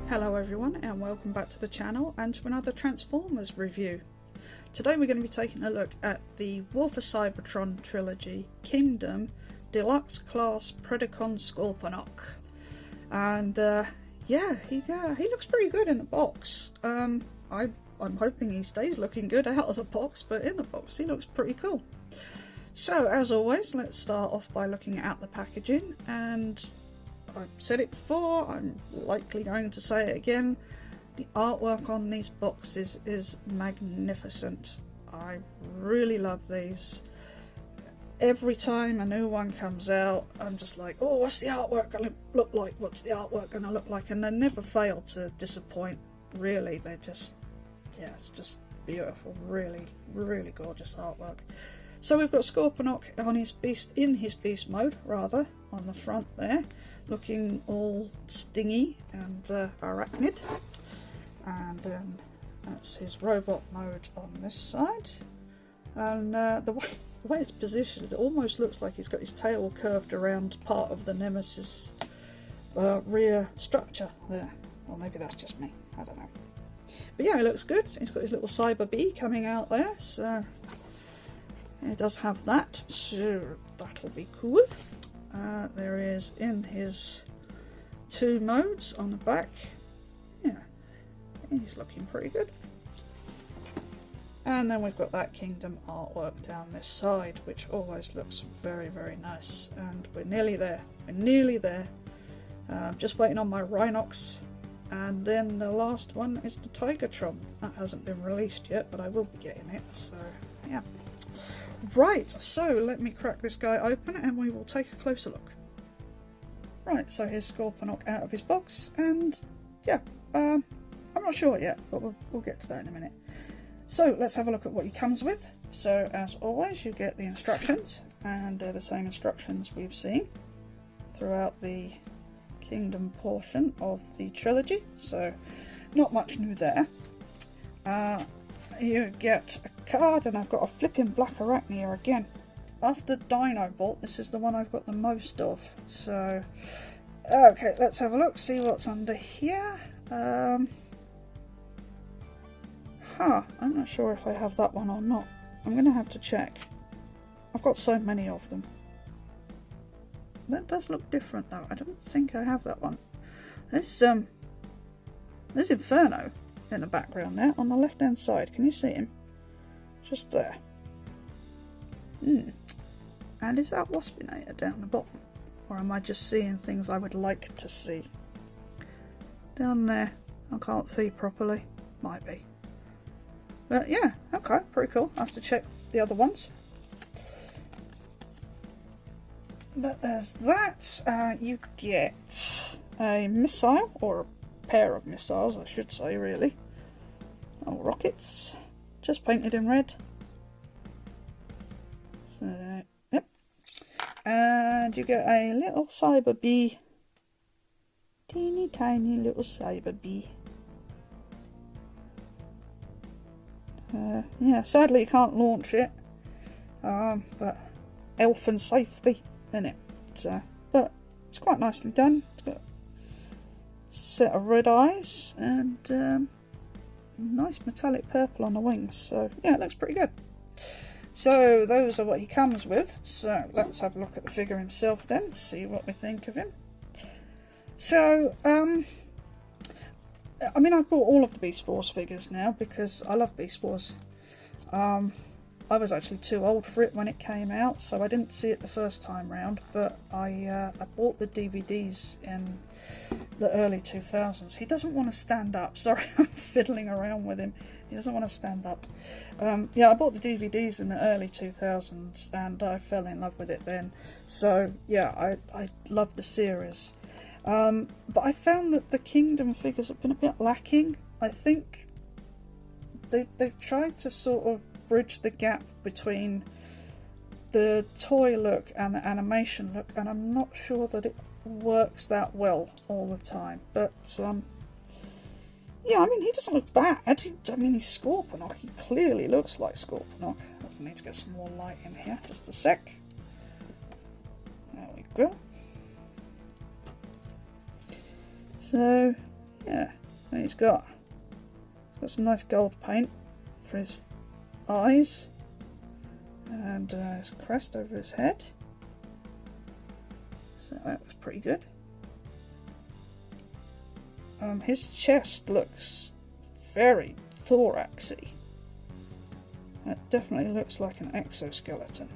Hello everyone and welcome back to the channel and to another Transformers review. Today we're going to be taking a look at the War for Cybertron trilogy Kingdom Deluxe Class Predacon Scorponok. And yeah, he looks pretty good in the box. I'm hoping he stays looking good out of the box, but in the box he looks pretty cool. So as always, let's start off by looking at the packaging, and I've said it before, I'm likely going to say it again, the artwork on these boxes is magnificent. I really love these. Every time a new one comes out, I'm just like, oh, what's the artwork going to look like? What's the artwork going to look like? And they never fail to disappoint, really. They're just, yeah, it's just beautiful. Really, really gorgeous artwork. So we've got Scorponok on his beast, in his beast mode, rather, on the front there, looking all stingy and arachnid. And then that's his robot mode on this side. And the way it's positioned, it almost looks like he's got his tail curved around part of the Nemesis rear structure there. Or maybe that's just me, I don't know. But yeah, it looks good. He's got his little cyber bee coming out there, so it does have that, so that'll be cool. There is in his two modes on the back. Yeah, he's looking pretty good. And then we've got that Kingdom artwork down this side, which always looks very, very nice. And we're nearly there. We're nearly there. Just waiting on my Rhinox. And then the last one is the Tigertron. That hasn't been released yet, but I will be getting it. So, yeah. Right, so let me crack this guy open and we will take a closer look. Right, so here's Scorponok out of his box, and yeah, I'm not sure yet, but we'll get to that in a minute. So let's have a look at what he comes with. So as always, you get the instructions, and they're the same instructions we've seen throughout the Kingdom portion of the trilogy, so not much new there. You get a card, and I've got a flipping black Arachnia again. After Dinobot, this is the one I've got the most of. So, okay, let's have a look, see what's under here. I'm not sure if I have that one or not. I'm going to have to check. I've got so many of them. That does look different though. I don't think I have that one. There's Inferno in the background there on the left hand side. Can you see him? Just there. And is that Waspinator down the bottom? Or am I just seeing things I would like to see? Down there, I can't see properly. Might be. But yeah, okay, pretty cool. I have to check the other ones. But there's that. You get a missile, or a pair of missiles, I should say, really. Oh, rockets. Just painted in red. So, yep. And you get a little cyber bee. Teeny tiny little cyber bee. Yeah, sadly you can't launch it. But elfin safety in it. So, but it's quite nicely done. It's got a set of red eyes and nice metallic purple on the wings. So yeah, it looks pretty good. So those are what he comes with. So let's have a look at the figure himself then, see what we think of him. So I mean, I've bought all of the Beast Wars figures now because I love Beast Wars. I was actually too old for it when it came out, so I didn't see it the first time round, but I bought the DVDs in the early 2000s. He doesn't want to stand up. Sorry, I'm fiddling around with him. He doesn't want to stand up. Yeah, I bought the DVDs in the early 2000s and I fell in love with it then. So yeah, I love the series. But I found that the Kingdom figures have been a bit lacking. I think they've tried to sort of bridge the gap between the toy look and the animation look, and I'm not sure that it works that well all the time. But yeah, I mean, he doesn't look bad. I mean, he's Scorponok. He clearly looks like Scorponok. I need to get some more light in here. Just a sec. There we go. So, yeah, And he's got some nice gold paint for his eyes, and his crest over his head. So that was pretty good. His chest looks very thoraxy. It definitely looks like an exoskeleton.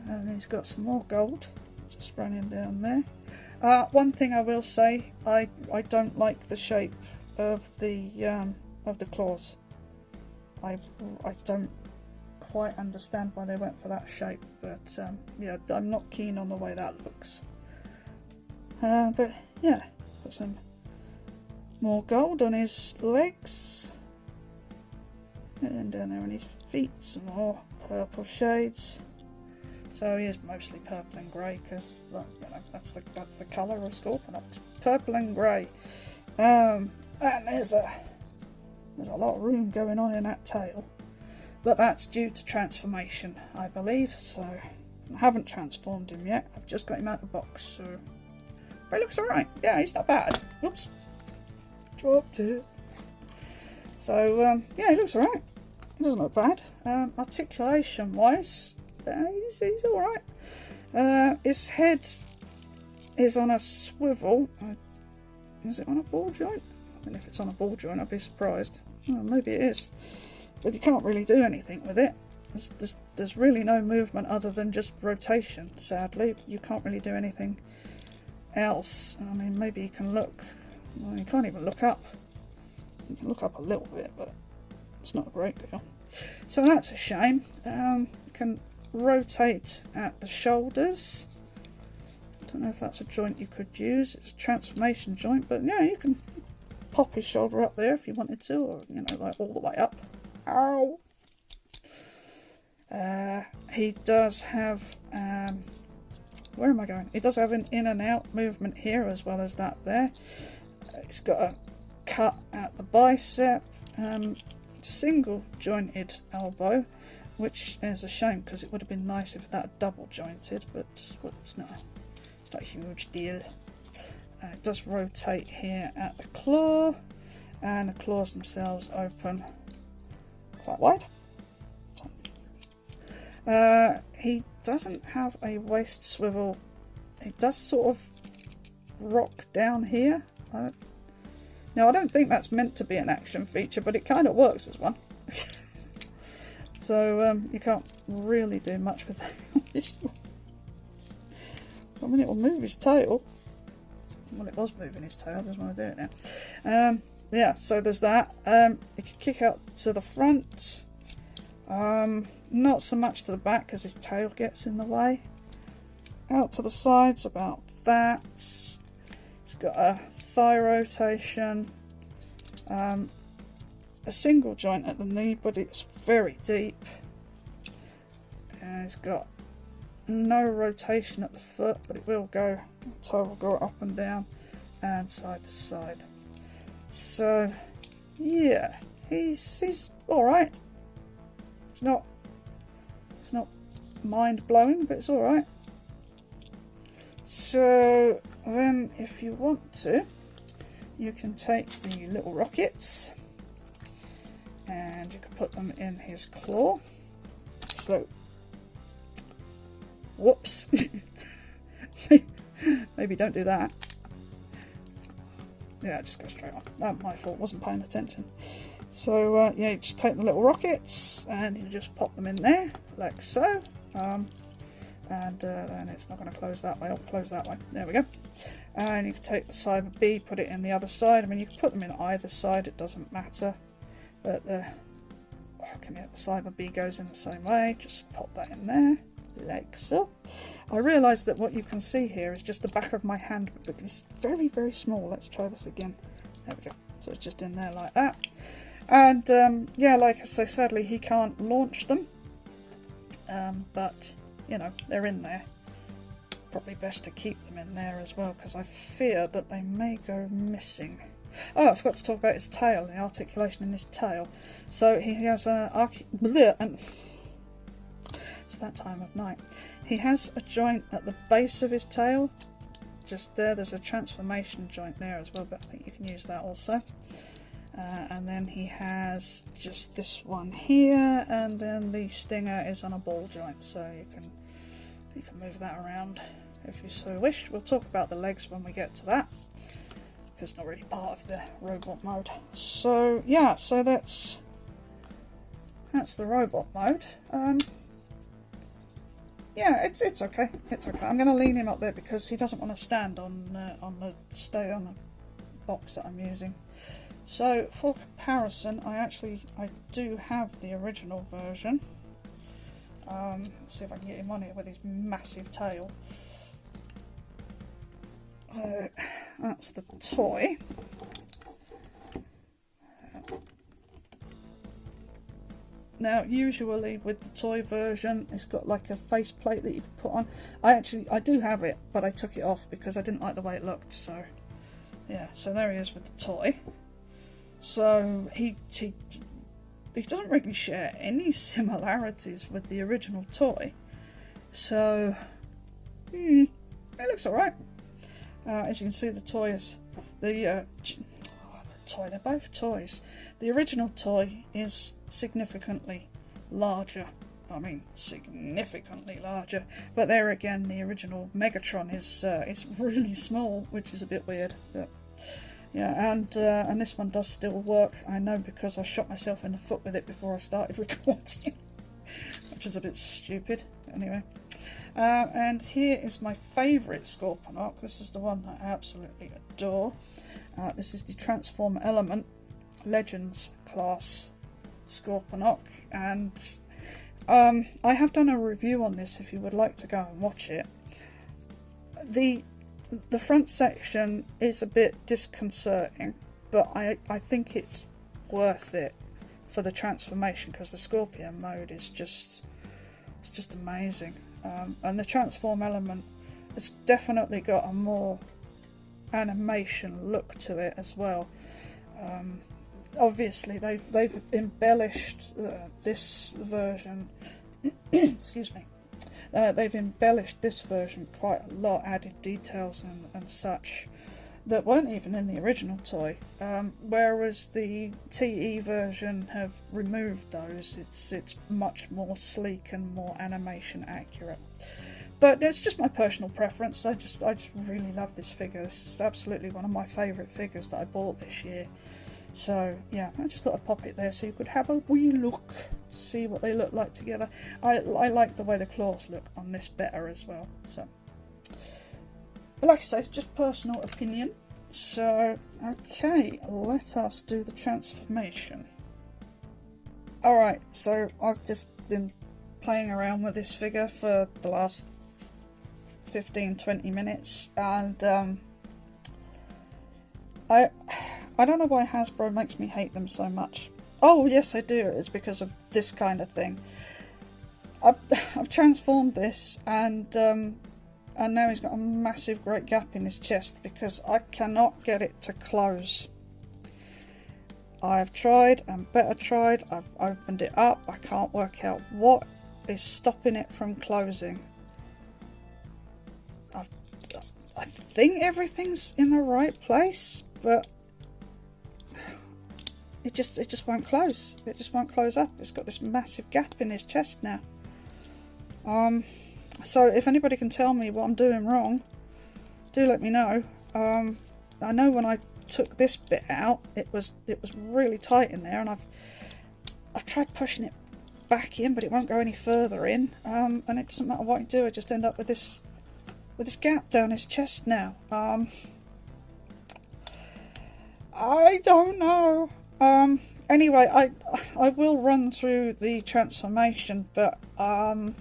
And he's got some more gold just running down there. One thing I will say, I don't like the shape of the claws. I don't quite understand why they went for that shape, but yeah, I'm not keen on the way that looks. But yeah, got some more gold on his legs, and down there on his feet some more purple shades. So he is mostly purple and grey, because well, you know, that's the colour of Scorponok, purple and grey. And there's a lot of room going on in that tail, but that's due to transformation, I believe. So I haven't transformed him yet. I've just got him out of the box. So, but he looks alright. Yeah, he's not bad. Oops, dropped it. So yeah, he looks alright. He doesn't look bad. Articulation wise, he's alright. His head is on a swivel. Is it on a ball joint? I mean, if it's on a ball joint, I'd be surprised. Well, maybe it is. But you can't really do anything with it. There's really no movement other than just rotation, sadly. You can't really do anything else. I mean, maybe you can look. Well, you can't even look up. You can look up a little bit, but it's not a great deal. So that's a shame. You can rotate at the shoulders. I don't know if that's a joint you could use. It's a transformation joint, but yeah, you can pop his shoulder up there if you wanted to, or you know, like all the way up. Ow! He does have where am I going? He does have an in and out movement here as well as that there. He's got a cut at the bicep, single jointed elbow, which is a shame because it would have been nice if that double jointed, but well, it's not a huge deal. It does rotate here at the claw, and the claws themselves open quite wide. He doesn't have a waist swivel. It does sort of rock down here. Now I don't think that's meant to be an action feature, but it kind of works as one. So you can't really do much with that. I mean, it will move his tail. Well, it was moving his tail, doesn't want to do it now. Yeah, so there's that. It can kick out to the front. Not so much to the back because his tail gets in the way. Out to the sides, about that. It's got a thigh rotation. A single joint at the knee, but it's very deep. And it's got no rotation at the foot, but it will go. The toe will go up and down and side to side. So yeah, he's all right. It's not mind blowing, but it's all right. So then, if you want to, you can take the little rockets and you can put them in his claw. So, whoops. Maybe don't do that. Yeah, just go straight on. That's my fault, wasn't paying attention. So yeah, you just take the little rockets and you just pop them in there, like so. And then it's not going to close that way, it'll close that way. There we go. And you can take the Cyber B, put it in the other side. I mean, you can put them in either side, it doesn't matter. But the Cyber B goes in the same way. Just pop that in there, like so. I realise that what you can see here is just the back of my hand, but it's very, very small. Let's try this again. There we go. So it's just in there like that. And yeah, like I say, sadly he can't launch them. But, you know, they're in there. Probably best to keep them in there as well, because I fear that they may go missing. Oh, I forgot to talk about his tail, the articulation in his tail. So he has and it's that time of night. He has a joint at the base of his tail just there. There's a transformation joint there as well, but I think you can use that also. And then he has just this one here, and then the stinger is on a ball joint, so you can move that around if you so wish. We'll talk about the legs when we get to that, because it's not really part of the robot mode. So yeah, so that's the robot mode. Yeah, it's okay. It's okay. I'm going to lean him up there because he doesn't want to stand on the box that I'm using. So for comparison, I do have the original version. Let's see if I can get him on here with his massive tail. So that's the toy. Now, usually with the toy version, it's got like a face plate that you can put on. I do have it, but I took it off because I didn't like the way it looked. So yeah, so there he is with the toy. So he doesn't really share any similarities with the original toy. So it looks alright. As you can see, the toy is they're both toys. The original toy is significantly larger. I mean, significantly larger. But there again, the original Megatron is really small, which is a bit weird. But yeah, and this one does still work. I know because I shot myself in the foot with it before I started recording, which is a bit stupid. Anyway, and here is my favourite Scorponok. This is the one that I absolutely adore. This is the Transform Element Legends class Scorponok, and I have done a review on this if you would like to go and watch it. The front section is a bit disconcerting, but I think it's worth it for the transformation because the Scorpion mode is just amazing, and the Transform Element has definitely got a more animation look to it as well. Obviously they've embellished this version excuse me, they've embellished this version quite a lot, added details and such that weren't even in the original toy, whereas the TE version have removed those. It's much more sleek and more animation accurate. But it's just my personal preference. I just really love this figure. This is absolutely one of my favourite figures that I bought this year. So yeah, I just thought I'd pop it there so you could have a wee look, see what they look like together. I like the way the claws look on this better as well. So, but like I say, it's just personal opinion. So okay, let us do the transformation. Alright, so I've just been playing around with this figure for the last 15-20 minutes, and I don't know why Hasbro makes me hate them so much. Oh yes, I do. It's because of this kind of thing. I've transformed this, and now he's got a massive great gap in his chest because I cannot get it to close. I've tried and better tried. I've opened it up. I can't work out what is stopping it from closing. I think everything's in the right place, but it just won't close. It just won't close up. It's got this massive gap in his chest now. So if anybody can tell me what I'm doing wrong, do let me know. I know when I took this bit out, it was really tight in there, and I've tried pushing it back in, but it won't go any further in. And it doesn't matter what I do, I just end up with this gap down his chest now. I don't know. Anyway, I will run through the transformation, but I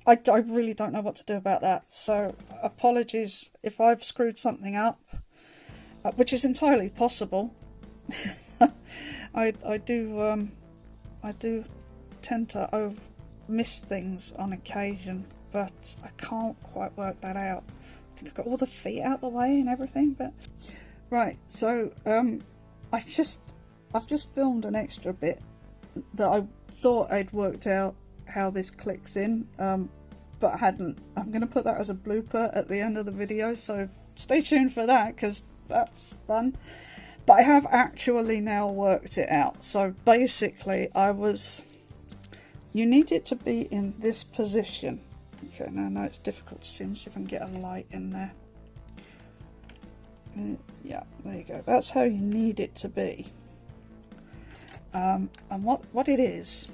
really don't know what to do about that. So apologies if I've screwed something up, which is entirely possible. I do tend to miss things on occasion, but I can't quite work that out. I think I've got all the feet out the way and everything, but right. So I've just filmed an extra bit that I thought I'd worked out how this clicks in, but hadn't. I'm going to put that as a blooper at the end of the video, so stay tuned for that, because that's fun. But I have actually now worked it out. So basically you need it to be in this position. Okay, now it's difficult to see. Let's see if I can get a light in there. Yeah, there you go. That's how you need it to be. And what it is,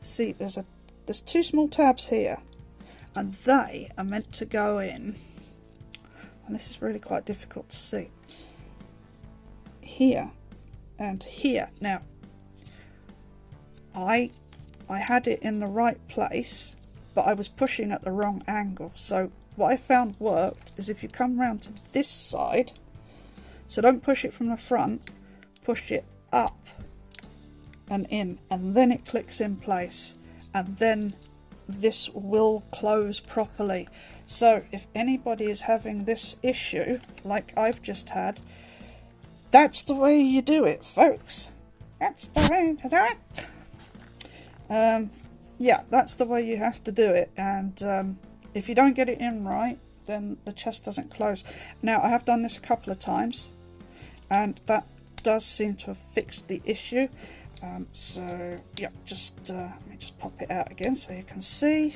see, there's two small tabs here, and they are meant to go in, and this is really quite difficult to see, here and here. Now I had it in the right place, but I was pushing at the wrong angle. So what I found worked is if you come round to this side, so don't push it from the front, push it up and in, and then it clicks in place, and then this will close properly. So if anybody is having this issue like I've just had, that's the way you do it, folks. That's the way to do it. Yeah, that's the way you have to do it. And if you don't get it in right, then the chest doesn't close. Now, I have done this a couple of times, and that does seem to have fixed the issue. So yeah, let me just pop it out again so you can see.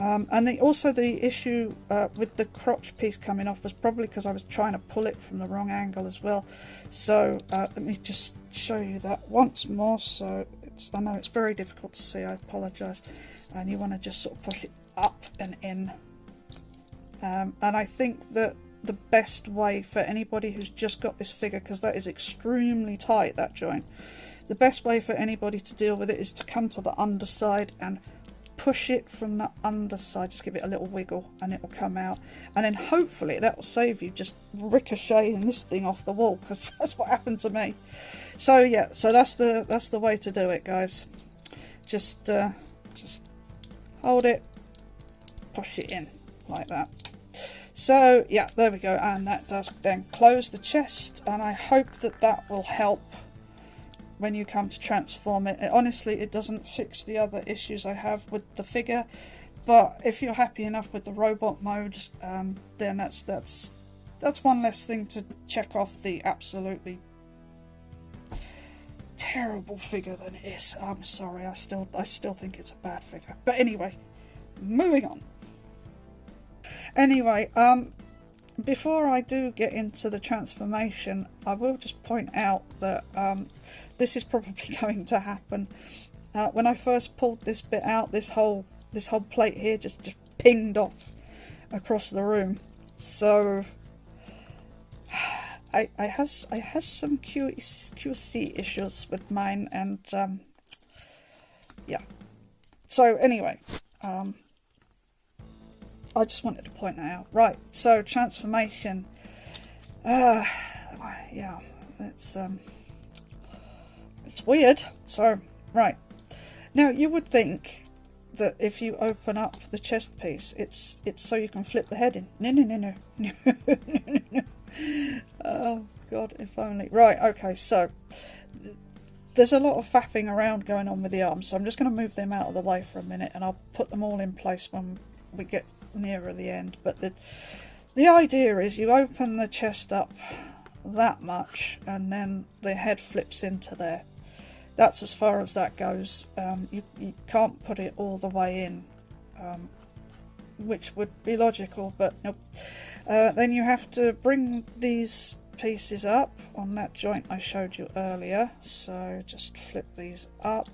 And also the issue with the crotch piece coming off was probably because I was trying to pull it from the wrong angle as well. So let me just show you that once more. So I know it's very difficult to see, I apologise. And you want to just sort of push it up and in. And I think that the best way for anybody who's just got this figure, because that is extremely tight, that joint, the best way for anybody to deal with it is to come to the underside and push it from the underside. Just give it a little wiggle and it will come out, and then hopefully that will save you just ricocheting this thing off the wall, because that's what happened to me. So yeah, so that's the way to do it, guys. Just hold it, push it in like that. So yeah, there we go, and that does then close the chest, and I hope that that will help when you come to transform it. Honestly, it doesn't fix the other issues I have with the figure, but if you're happy enough with the robot mode, then that's one less thing to check off the absolutely terrible figure than it is. I'm sorry, I still think it's a bad figure. But anyway, moving on. Anyway, before I do get into the transformation, I will just point out that this is probably going to happen. When I first pulled this bit out, this whole plate here just pinged off across the room. So I have some QC issues with mine, and yeah. So anyway, I just wanted to point that out. Right, so transformation. Yeah, it's weird. So, right. Now, you would think that if you open up the chest piece, it's so you can flip the head in. No. No. Oh, God, if only. Right, okay, so there's a lot of faffing around going on with the arms, so I'm just going to move them out of the way for a minute, and I'll put them all in place when we get nearer the end. But the idea is you open the chest up that much, and then the head flips into there. That's as far as that goes. You can't put it all the way in, which would be logical, but nope. Then you have to bring these pieces up on that joint I showed you earlier. So just flip these up,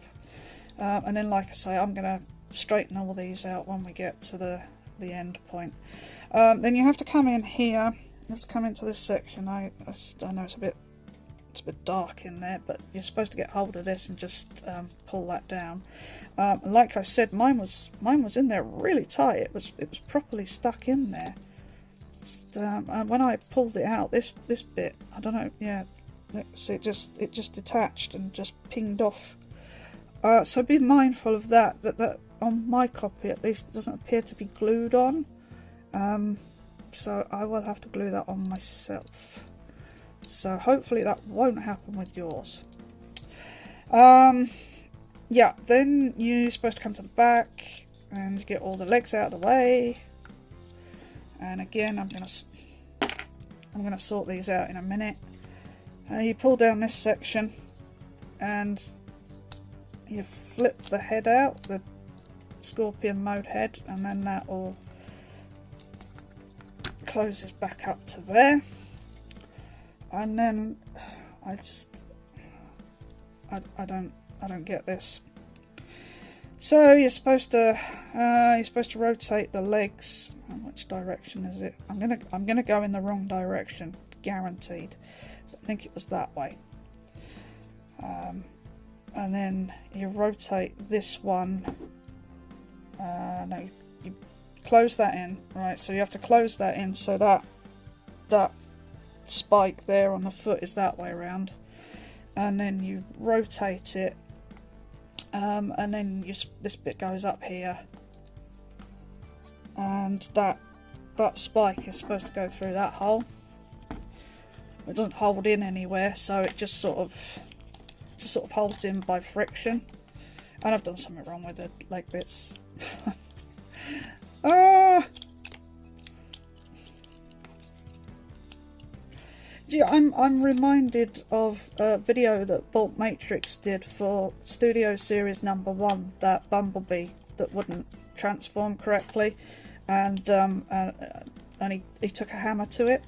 and then, like I say, I'm going to straighten all these out when we get to the end point. Then you have to come in here. You have to come into this section. I know it's a bit dark in there, but you're supposed to get hold of this and just pull that down. Like I said, mine was in there really tight. It was properly stuck in there. And when I pulled it out, this bit, I don't know. Yeah, see, it just detached and just pinged off. So be mindful of that. That on my copy, at least, it doesn't appear to be glued on. So I will have to glue that on myself. So hopefully that won't happen with yours. Yeah, then you're supposed to come to the back, and get all the legs out of the way. And again, I'm gonna sort these out in a minute. You pull down this section and you flip the head out, the Scorpion mode head, and then that all closes back up to there. And then I don't get this. So you're supposed to rotate the legs. Which direction is it? I'm gonna go in the wrong direction, guaranteed. But I think it was that way. And then you rotate this one. No, you close that in, right? So you have to close that in so that spike there on the foot is that way around, and then you rotate it, and then this bit goes up here, and that spike is supposed to go through that hole. It doesn't hold in anywhere, so it just sort of holds in by friction. And I've done something wrong with the leg bits. Yeah, I'm reminded of a video that Bolt Matrix did for Studio Series number 1, that Bumblebee that wouldn't transform correctly, and he took a hammer to it.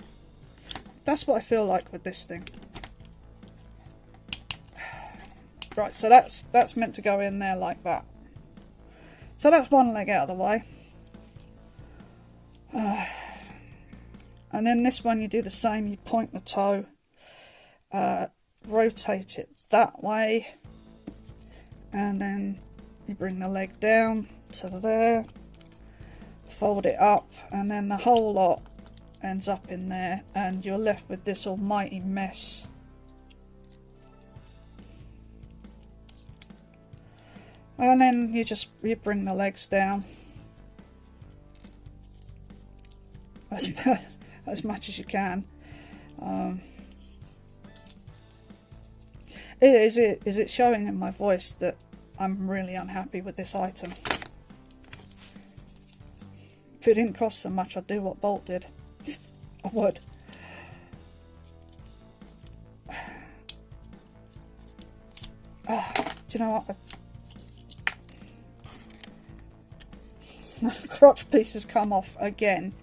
That's what I feel like with this thing. Right, so that's meant to go in there like that. So that's one leg out of the way. And then this one you do the same, you point the toe, rotate it that way, and then you bring the leg down to there, fold it up, and then the whole lot ends up in there, and you're left with this almighty mess. And then you bring the legs down as much as you can. Is it showing in my voice that I'm really unhappy with this item? If it didn't cost so much, I'd do what Bolt did. I would. Do you know what? Crotch piece has come off again.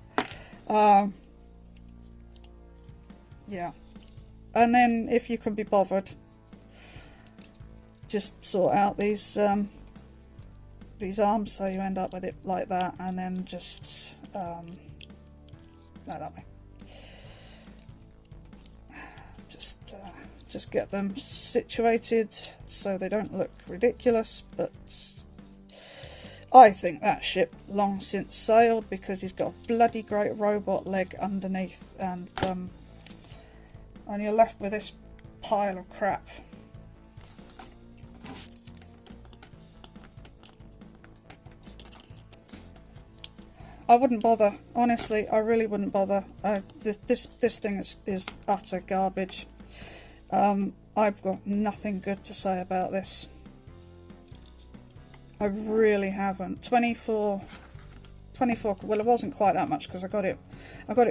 Yeah. And then, if you can be bothered, just sort out these arms so you end up with it like that, and then just no, that way. Just get them situated so they don't look ridiculous, but I think that ship long since sailed, because he's got a bloody great robot leg underneath, and you're left with this pile of crap. I wouldn't bother, honestly. I really wouldn't bother. This thing is utter garbage. I've got nothing good to say about this. I really haven't. 24, well, it wasn't quite that much, because I got it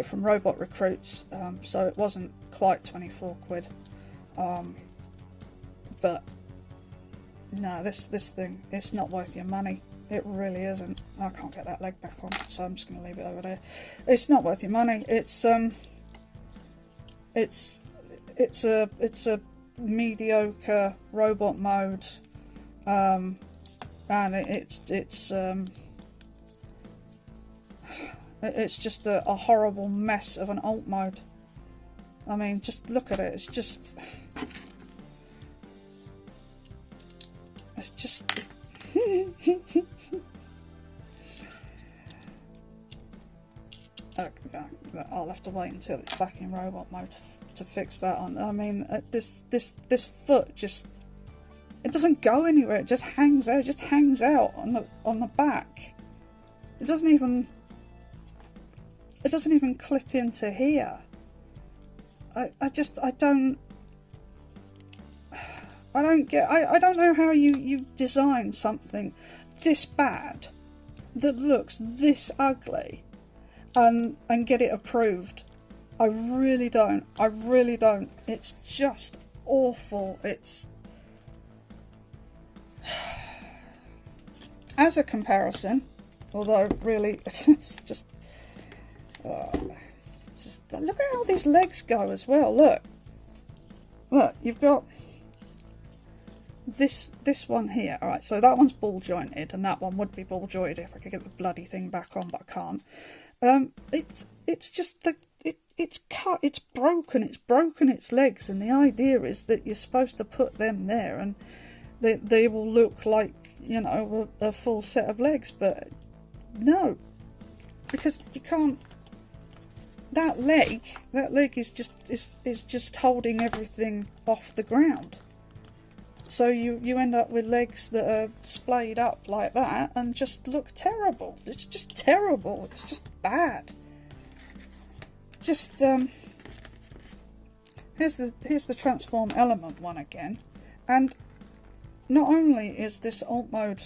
from Robot Recruits, so it wasn't quite 24 quid. But no, this thing, it's not worth your money. It really isn't. I can't get that leg back on, so I'm just going to leave it over there. It's not worth your money. It's a mediocre robot mode, and it's just a horrible mess of an alt mode. I mean, just look at it. It's just I'll have to wait until it's back in robot mode to fix that on. I mean, this foot just, it doesn't go anywhere. It just hangs out. It just hangs out on the back. It doesn't even clip into here. I don't know how you design something this bad that looks this ugly and get it approved. I really don't. I really don't. It's just awful. It's... As a comparison, although really it's just look at how these legs go as well. Look, you've got this one here. All right, so that one's ball jointed, and that one would be ball jointed if I could get the bloody thing back on, but I can't. It's just that it's cut, it's broken its legs, and the idea is that you're supposed to put them there, and they will look like, you know, a full set of legs, but no, because you can't. That leg is just holding everything off the ground. So you end up with legs that are splayed up like that and just look terrible. It's just terrible. It's just bad. Just here's the transform element one again, and not only is this alt mode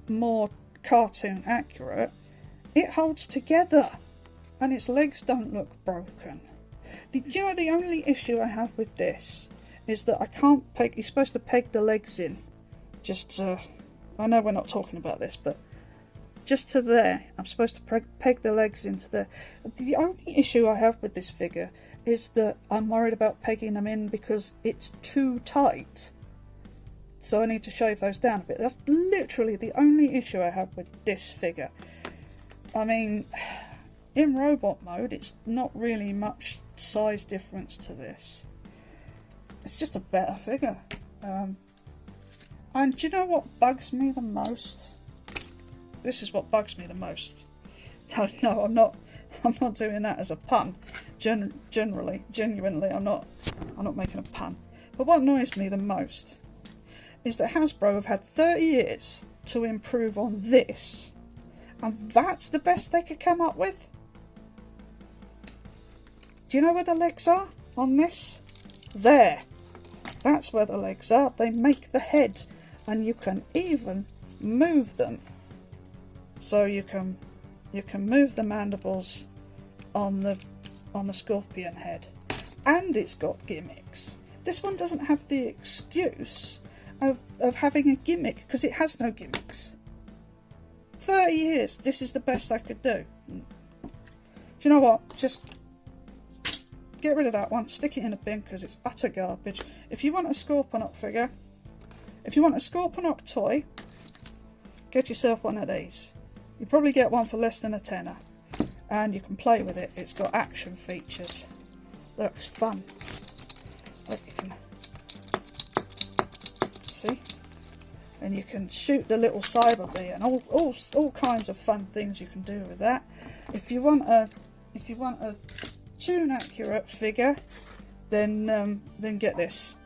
more cartoon accurate, it holds together. And its legs don't look broken. The only issue I have with this is that I can't peg... You're supposed to peg the legs in. Just I know we're not talking about this, but just to there. I'm supposed to peg the legs into there. The only issue I have with this figure is that I'm worried about pegging them in because it's too tight. So I need to shave those down a bit. That's literally the only issue I have with this figure. I mean... In robot mode, it's not really much size difference to this. It's just a better figure. And do you know what bugs me the most? This is what bugs me the most. No, I'm not doing that as a pun. Genuinely, I'm not making a pun. But what annoys me the most is that Hasbro have had 30 years to improve on this, and that's the best they could come up with. Do you know where the legs are on this? There. That's where the legs are. They make the head, and you can even move them. So you can move the mandibles on the scorpion head. And it's got gimmicks. This one doesn't have the excuse of having a gimmick, because it has no gimmicks. 30 years, this is the best I could do. Do you know what? Just get rid of that one, stick it in a bin because it's utter garbage. If you want a Scorponok figure, if you want a Scorponok toy, get yourself one of these. You probably get one for less than a tenner, and you can play with it. It's got action features. Looks fun. Look, you can see, and you can shoot the little cyber bee and all kinds of fun things you can do with that. If you want a tune accurate figure, then get this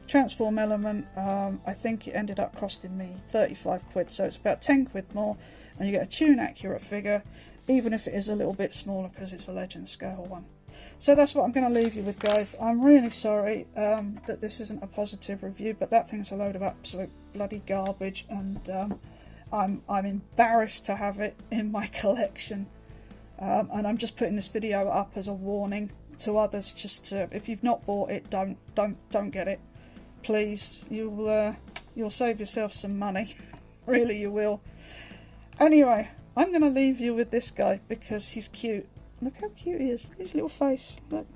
transform element. I think it ended up costing me 35 quid, so it's about 10 quid more, and you get a tune accurate figure, even if it is a little bit smaller because it's a legend scale one. So that's what I'm going to leave you with, guys. I'm really sorry that this isn't a positive review, but that thing's a load of absolute bloody garbage, and I'm embarrassed to have it in my collection. And I'm just putting this video up as a warning to others. Just to, if you've not bought it, don't get it, please. You'll save yourself some money. Really, you will. Anyway, I'm going to leave you with this guy because he's cute. Look how cute he is. Look at his little face. Look,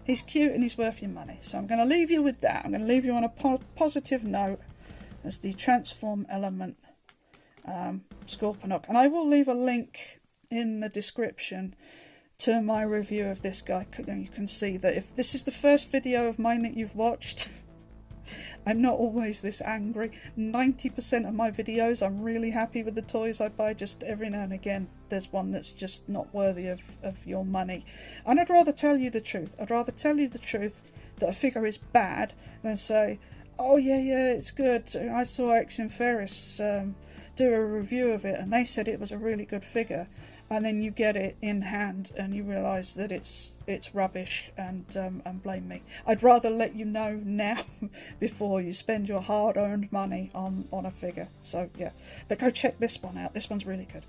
he's cute and he's worth your money. So I'm going to leave you with that. I'm going to leave you on a positive note as the transform element Scorponok, and I will leave a link in the description to my review of this guy. You can see that if this is the first video of mine that you've watched, I'm not always this angry. 90% of my videos, I'm really happy with the toys I buy. Just every now and again there's one that's just not worthy of your money, and I'd rather tell you the truth. I'd rather tell you the truth that a figure is bad than say, oh yeah, it's good, I saw Inferis do a review of it and they said it was a really good figure, and then you get it in hand and you realise that it's rubbish, and blame me. I'd rather let you know now before you spend your hard-earned money on a figure. So yeah, but go check this one out. This one's really good.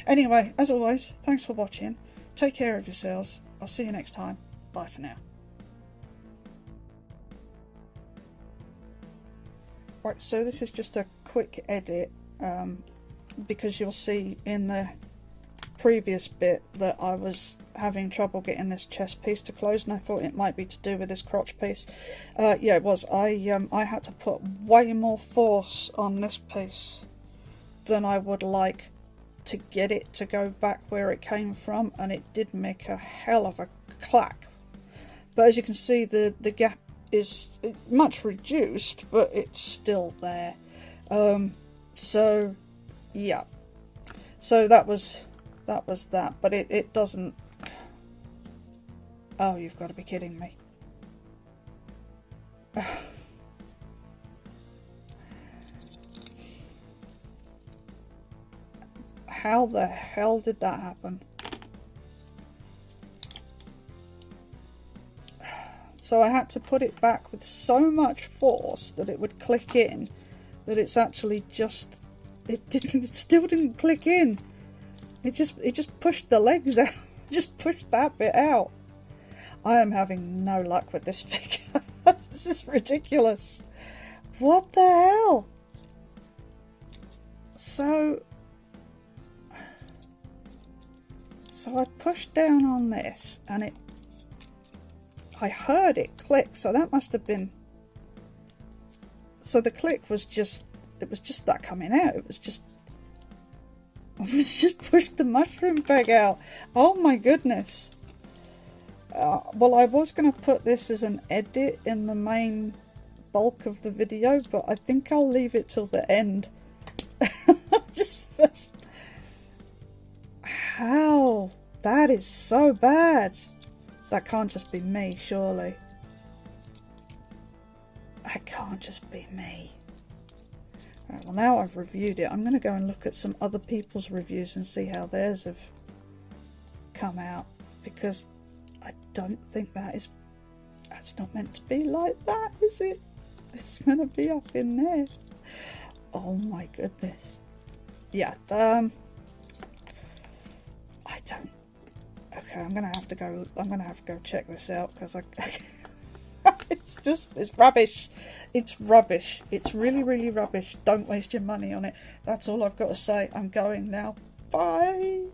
Anyway, as always, thanks for watching. Take care of yourselves. I'll see you next time. Bye for now. Right, so this is just a quick edit because you'll see in the previous bit that I was having trouble getting this chest piece to close, and I thought it might be to do with this crotch piece. Yeah, it was. I had to put way more force on this piece than I would like to get it to go back where it came from, and it did make a hell of a clack. But as you can see, the gap is much reduced, but it's still there. So yeah, so that was that, but it doesn't. Oh, you've got to be kidding me. How the hell did that happen? So I had to put it back with so much force that it would click in, that it's actually just, it still didn't click in. It just pushed the legs out, just pushed that bit out. I am having no luck with this figure. This is ridiculous. What the hell? So I pushed down on this and I heard it click, so that must have been, so the click was just, it was just that coming out, it was just pushed the mushroom peg out. Oh my goodness. Well, I was going to put this as an edit in the main bulk of the video, but I think I'll leave it till the end. How? That is so bad. That can't just be me, surely. That can't just be me. Right, well, now I've reviewed it, I'm going to go and look at some other people's reviews and see how theirs have come out, because I don't think that's not meant to be like that, is it? It's meant to be up in there. Oh my goodness. Yeah, I don't. Okay, I'm gonna have to go check this out, because it's rubbish. It's rubbish. It's really, really rubbish. Don't waste your money on it. That's all I've got to say. I'm going now. Bye.